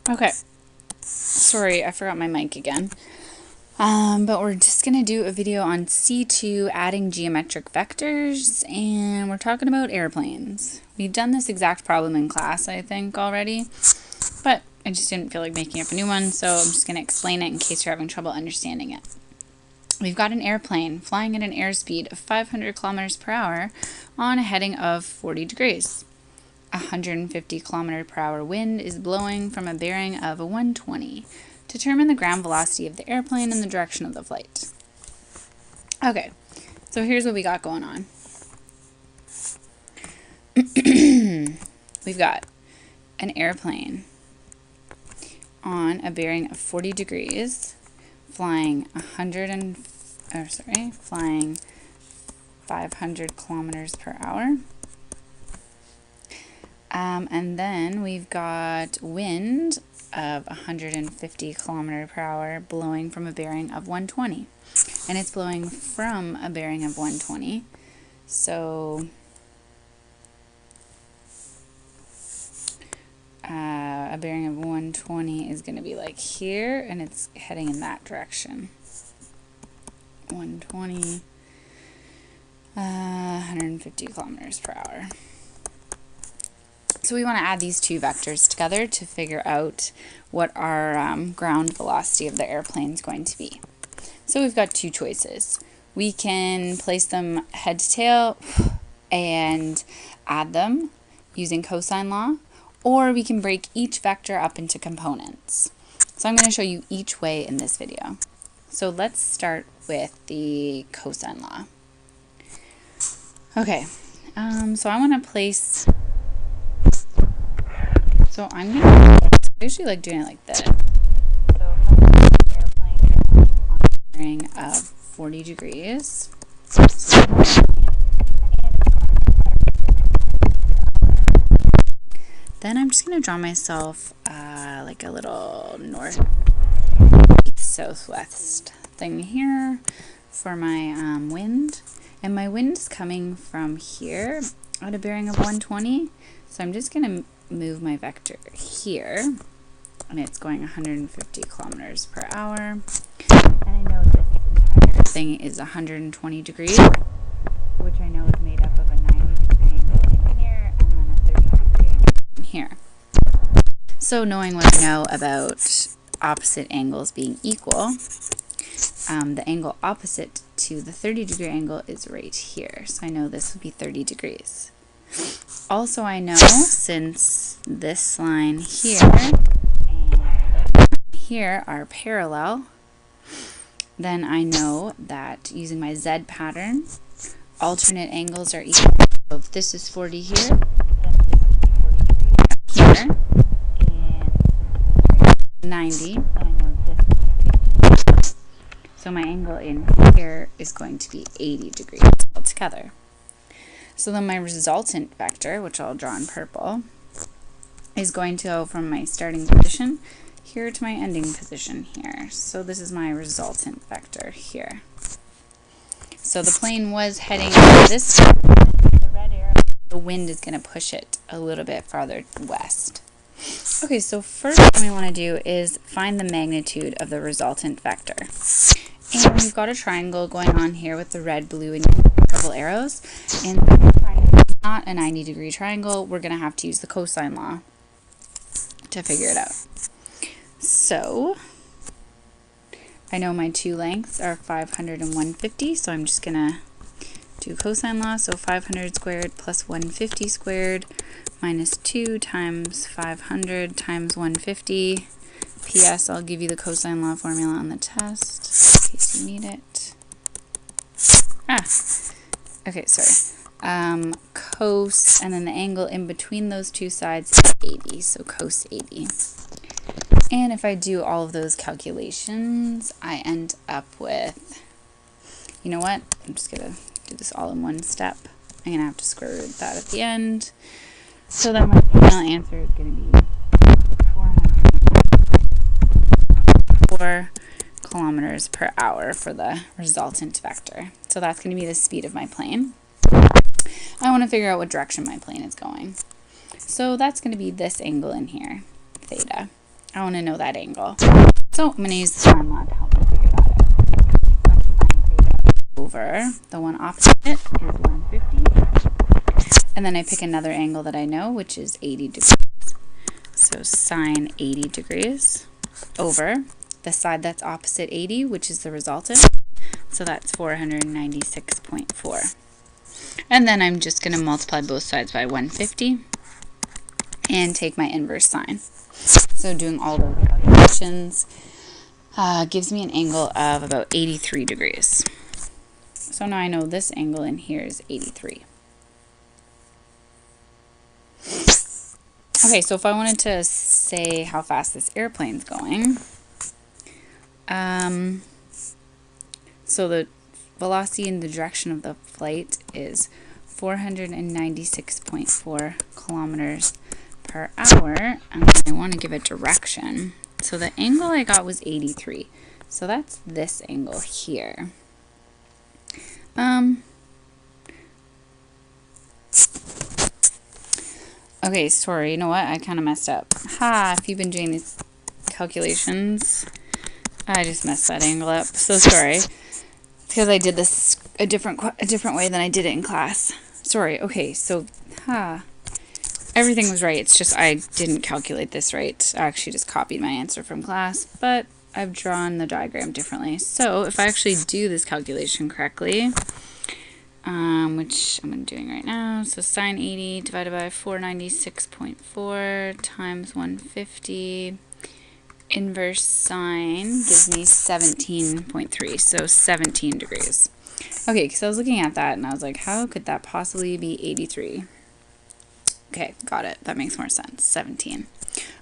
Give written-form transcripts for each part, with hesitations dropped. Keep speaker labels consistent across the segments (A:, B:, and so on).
A: Okay, sorry, I forgot my mic again. But we're just going to do a video on C2 adding geometric vectors, and we're talking about airplanes. We've done this exact problem in class, I think, already, but I just didn't feel like making up a new one, so I'm just going to explain it in case you're having trouble understanding it. We've got an airplane flying at an airspeed of 500 kilometers per hour on a heading of 40 degrees. 150 kilometer per hour wind is blowing from a bearing of 120. Determine the ground velocity of the airplane and the direction of the flight. Okay, so here's what we got going on. We've got an airplane on a bearing of 40 degrees, flying 500 kilometers per hour. And then we've got wind of 150 kilometers per hour blowing from a bearing of 120. And it's blowing from a bearing of 120. So a bearing of 120 is going to be like here, and it's heading in that direction. 120, 150 kilometers per hour. So we want to add these two vectors together to figure out what our ground velocity of the airplane is going to be. So we've got two choices. We can place them head to tail and add them using cosine law, or we can break each vector up into components. So I'm going to show you each way in this video. So let's start with the cosine law. Okay, so I want to place... So I usually like doing it like this. So if I'm going to the airplane on a bearing of 40 degrees, then I'm just going to draw myself like a little north, southwest thing here for my wind. And my wind is coming from here at a bearing of 120. So I'm just going to move my vector here, and it's going 150 kilometers per hour. And I know this entire thing is 120 degrees, which I know is made up of a 90 degree angle in here and then a 30 degree angle in here. So knowing what I know about opposite angles being equal, the angle opposite to the 30 degree angle is right here. So I know this would be 30 degrees. Also, I know since this line here and here are parallel, then I know that using my Z pattern, alternate angles are equal. So if this is 40 here, then this would be 40 degrees here, and 90, then I know this would be 50. So my angle in here is going to be 80 degrees altogether. So then my resultant vector, which I'll draw in purple, is going to go from my starting position here to my ending position here. So this is my resultant vector here. So the plane was heading this way. The red arrow, the wind is going to push it a little bit farther west. Okay, so first thing we want to do is find the magnitude of the resultant vector. And we've got a triangle going on here with the red, blue, and purple arrows. And the triangle is not a 90-degree triangle. We're going to have to use the cosine law to figure it out. So I know my two lengths are 500 and 150, so I'm just going to do cosine law. So 500 squared plus 150 squared minus 2 times 500 times 150. P.S. I'll give you the cosine law formula on the test in case you need it. Okay, sorry. Cos, and then the angle in between those two sides is 80, so cos 80. And if I do all of those calculations, I end up with, you know what? I'm just going to do this all in one step. I'm going to have to square root that at the end. So then my final answer is going to be 4 kilometers per hour for the resultant vector. So that's going to be the speed of my plane. I want to figure out what direction my plane is going. So that's going to be this angle in here, theta. I want to know that angle. So I'm going to use the sine law to help me figure that out. Over the one opposite is 150. And then I pick another angle that I know, which is 80 degrees. So sine 80 degrees over the side that's opposite 80, which is the resultant. So that's 496.4. And then I'm just going to multiply both sides by 150 and take my inverse sine. So doing all those calculations gives me an angle of about 83 degrees. So now I know this angle in here is 83. Okay, so if I wanted to say how fast this airplane's going, so the velocity in the direction of the flight is 496.4 kilometers per hour, and I want to give it direction. So the angle I got was 83. So that's this angle here. Okay, sorry, you know what? I kind of messed up. If you've been doing these calculations, I just messed that angle up. So sorry. It's because I did this a different way than I did it in class. Sorry. Okay, so everything was right. It's just I didn't calculate this right. I actually just copied my answer from class, but I've drawn the diagram differently. So if I actually do this calculation correctly, which I'm doing right now, so sine 80 divided by 496.4 times 150, inverse sine gives me 17.3, so 17 degrees. Okay, because I was looking at that and I was like, how could that possibly be 83? Okay, got it. That makes more sense. 17.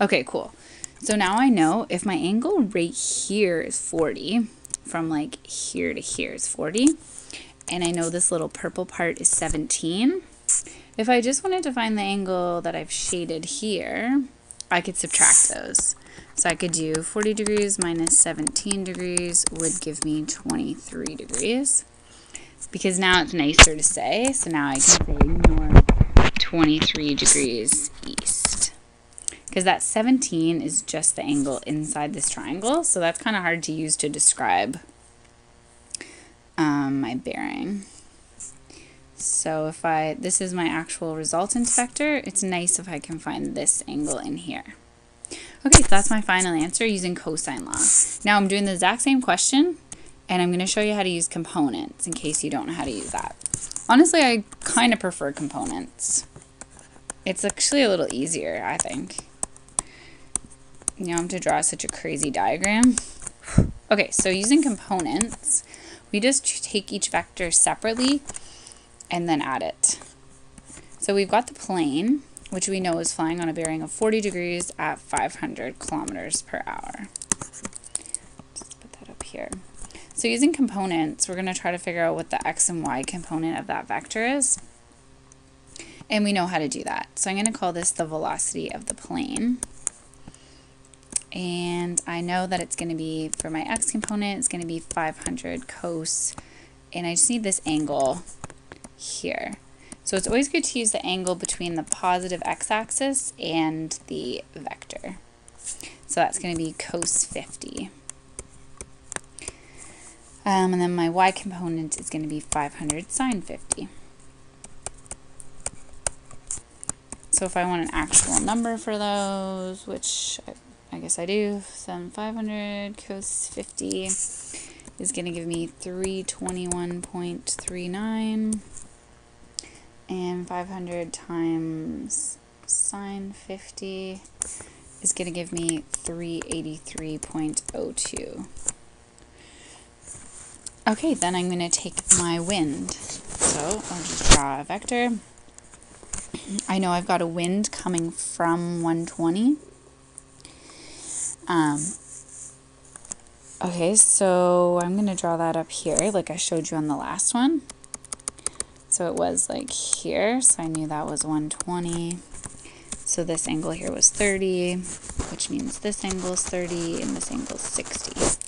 A: Okay, cool. So now I know if my angle right here is 40, from like here to here is 40, and I know this little purple part is 17, if I just wanted to find the angle that I've shaded here, I could subtract those. So I could do 40 degrees minus 17 degrees would give me 23 degrees. Because now it's nicer to say, so now I can say north 23 degrees east. Because that 17 is just the angle inside this triangle, so that's kind of hard to use to describe my bearing. So if this is my actual resultant vector, it's nice if I can find this angle in here. Okay, so that's my final answer using cosine law. Now I'm doing the exact same question, and I'm going to show you how to use components in case you don't know how to use that. Honestly, I kind of prefer components. It's actually a little easier, I think. You know, I'm to draw such a crazy diagram. Okay, so using components, we just take each vector separately and then add it. So we've got the plane, which we know is flying on a bearing of 40 degrees at 500 kilometers per hour. Just put that up here. So using components, we're going to try to figure out what the x and y component of that vector is. And we know how to do that. So I'm going to call this the velocity of the plane. And I know that it's going to be, for my x component, it's going to be 500 cos. And I just need this angle here. So it's always good to use the angle between the positive x-axis and the vector. So that's going to be cos 50. And then my y component is going to be 500 sine 50. So if I want an actual number for those, which I guess I do, then 500 cos 50 is going to give me 321.39. And 500 times sine 50 is going to give me 383.02. Okay, then I'm going to take my wind. So I'll just draw a vector. I know I've got a wind coming from 120. Okay, so I'm going to draw that up here like I showed you on the last one. So it was like here, so I knew that was 120. So this angle here was 30, which means this angle is 30 and this angle is 60.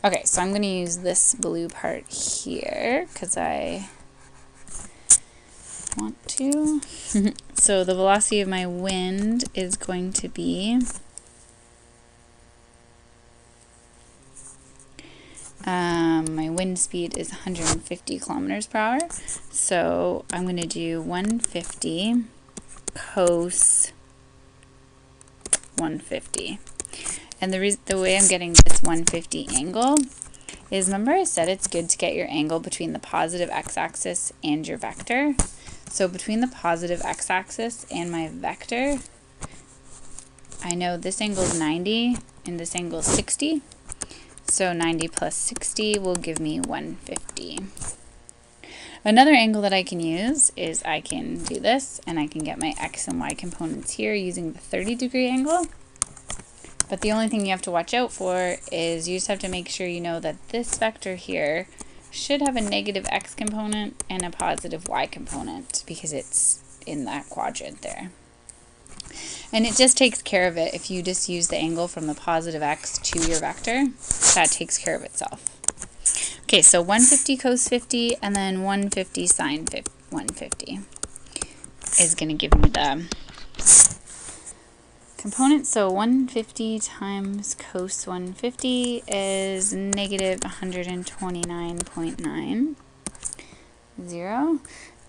A: Okay, so I'm going to use this blue part here because I want to. So the velocity of my wind is going to be My wind speed is 150 kilometers per hour. So I'm going to do 150 cos 150. And the way I'm getting this 150 angle is, remember I said it's good to get your angle between the positive x-axis and your vector. So between the positive x-axis and my vector, I know this angle is 90 and this angle is 60. So 90 plus 60 will give me 150. Another angle that I can use is I can do this, and I can get my x and y components here using the 30-degree angle. But the only thing you have to watch out for is you just have to make sure you know that this vector here should have a negative x component and a positive y component because it's in that quadrant there. And it just takes care of it if you just use the angle from the positive x to your vector. That takes care of itself. Okay, so 150 cos 50 and then 150 sine 150 is going to give me the component. So 150 times cos 150 is negative 129.90.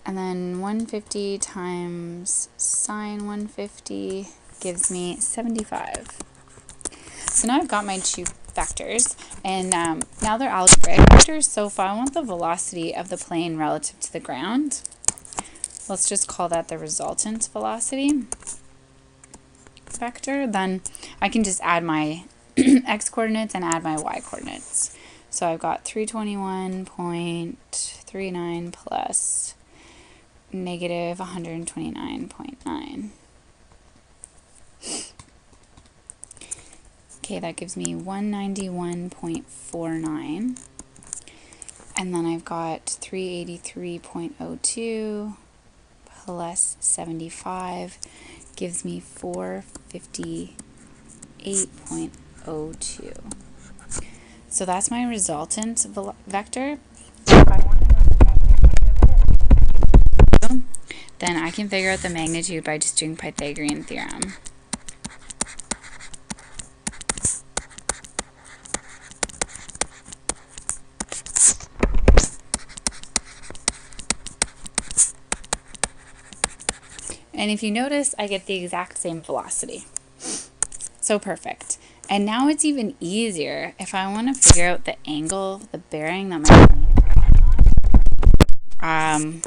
A: And then 150 times sine 150 gives me 75. So now I've got my two vectors, and now they're algebraic vectors. So if I want the velocity of the plane relative to the ground, let's just call that the resultant velocity vector. Then I can just add my x coordinates and add my y coordinates. So I've got 321.39 plus negative 129.9. Okay, that gives me 191.49. And then I've got 383.02 plus 75 gives me 458.02. So that's my resultant vector. If I want to know the magnitude of it, then I can figure out the magnitude by just doing Pythagorean theorem. And if you notice, I get the exact same velocity. So perfect. And now it's even easier if I want to figure out the angle, the bearing that my plane is on.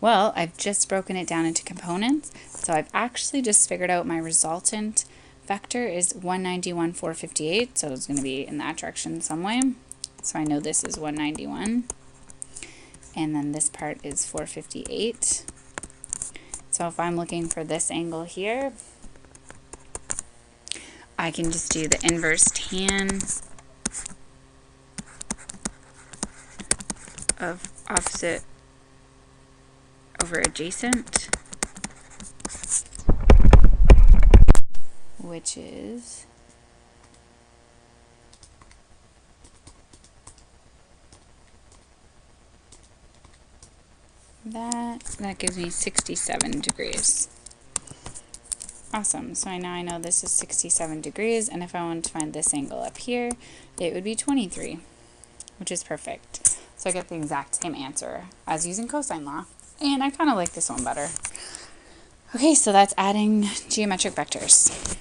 A: Well, I've just broken it down into components. So I've actually just figured out my resultant vector is 191.458. So it's going to be in that direction some way. So I know this is 191. And then this part is 458. So if I'm looking for this angle here, I can just do the inverse tan of opposite over adjacent, which is that gives me 67 degrees. Awesome. So now I know this is 67 degrees, and if I wanted to find this angle up here, it would be 23, which is perfect. So I get the exact same answer as using cosine law, and I kind of like this one better. Okay, so that's adding geometric vectors.